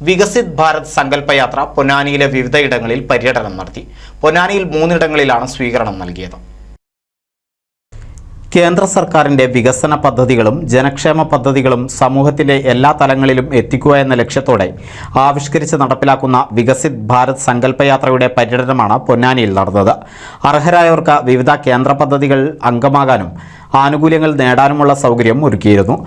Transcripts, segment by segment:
വികസിത് ഭാരത് സങ്കല്പയാത്ര പൊന്നാനിയിലെ വിവിധയിടങ്ങളിൽ പര്യടനം നടത്തി. പൊന്നാനിയിൽ 3 ഇടങ്ങളിലാണ് സ്വീകരണം നൽകിയത്. കേന്ദ്ര സർക്കാരിന്റെ വികസന പദ്ധതികളും ജനക്ഷേമ പദ്ധതികളും സമൂഹത്തിന്റെ എല്ലാ തലങ്ങളിലും എത്തിക്കുക എന്ന ലക്ഷ്യത്തോടെ ആവിഷ്കരിച്ച് നടപ്പിലാക്കുന്ന വികസിത് ഭാരത് സങ്കല്പയാത്രയുടെ പര്യടനമാണ് പൊന്നാനിയിൽ നടന്നത്. അർഹരായവർക്ക് വിവിധ കേന്ദ്ര പദ്ധതികൾ അംഗമാകാനും ആനുകൂല്യങ്ങൾ നേടാനുമുള്ള സൗകര്യം ഒരുക്കിയിരുന്നു.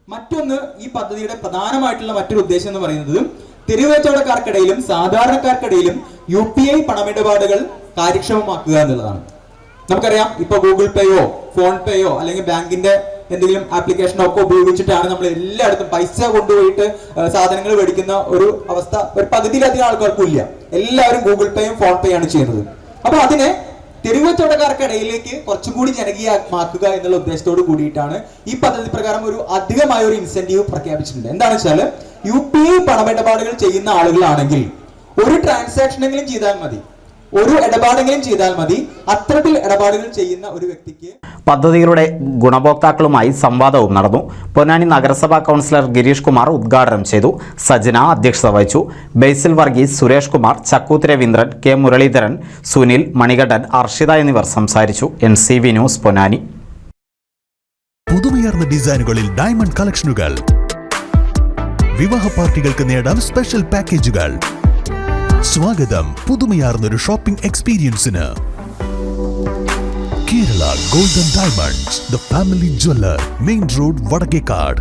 മറ്റൊന്ന്, ഈ പദ്ധതിയുടെ പ്രധാനമായിട്ടുള്ള മറ്റൊരു ഉദ്ദേശം എന്ന് പറയുന്നത് തെരുവുകച്ചവടക്കാർക്കിടയിലും സാധാരണക്കാർക്കിടയിലും UPI പണമിടപാടുകൾ കാര്യക്ഷമമാക്കുക എന്നുള്ളതാണ്. നമുക്കറിയാം, ഇപ്പൊ ഗൂഗിൾ പേയോ ഫോൺ പേയോ അല്ലെങ്കിൽ ബാങ്കിന്റെ എന്തെങ്കിലും ആപ്ലിക്കേഷനോ ഒക്കെ ഉപയോഗിച്ചിട്ടാണ് നമ്മൾ എല്ലായിടത്തും പൈസ കൊണ്ടുപോയിട്ട് സാധനങ്ങൾ മേടിക്കുന്ന ഒരു അവസ്ഥ ഒരു പകുതിയിലധികം ആൾക്കാർക്കും ഇല്ല. എല്ലാവരും ഗൂഗിൾ പേയും ഫോൺ പേ ആണ് ചെയ്യുന്നത്. അപ്പൊ അതിനെ തെരുവുകച്ചവടക്കാർക്കിടയിലേക്ക് കുറച്ചും കൂടി ജനകീയമാക്കുക എന്നുള്ള ഉദ്ദേശത്തോട് കൂടിയിട്ടാണ് ഈ പദ്ധതി പ്രകാരം ഒരു അധികമായ ഒരു ഇൻസെന്റീവ് പ്രഖ്യാപിച്ചിട്ടുണ്ട്. എന്താണെന്ന് വെച്ചാൽ UPI പണമിടപാടുകൾ ചെയ്യുന്ന ആളുകളാണെങ്കിൽ ഒരു ട്രാൻസാക്ഷനെങ്കിലും ചെയ്താൽ മതി, ഒരു ഇടപാടെങ്കിലും ചെയ്താൽ മതി. അത്തരത്തിൽ ഇടപാടുകൾ ചെയ്യുന്ന ഒരു വ്യക്തിക്ക് പദ്ധതികളുടെ ഗുണഭോക്താക്കളുമായി സംവാദവും നടന്നു. പൊന്നാനി നഗരസഭാ കൗൺസിലർ ഗിരീഷ് കുമാർ ഉദ്ഘാടനം ചെയ്തു. സജന അധ്യക്ഷത വഹിച്ചു. ബേസിൽ വർഗീസ്, സുരേഷ് കുമാർ, ചക്കൂത്ത് രവീന്ദ്രൻ, K മുരളീധരൻ, സുനിൽ, മണികണ്ഠൻ, അർഷിത എന്നിവർ സംസാരിച്ചു. NCV news Ponnani. പുതുമയാർന്ന ഡിസൈനുകളിൽ ഡയമണ്ട് കളക്ഷനുകൾ, വിവാഹ പാർട്ടികൾക്ക് നേടാൻ സ്പെഷ്യൽ പാക്കേജുകൾ. സ്വാഗതം പുതുമയാർന്നൊരു ഷോപ്പിംഗ് എക്സ്പീരിയൻസിന്. Kerala golden diamonds, the family jeweller, main road, Vadakkekad.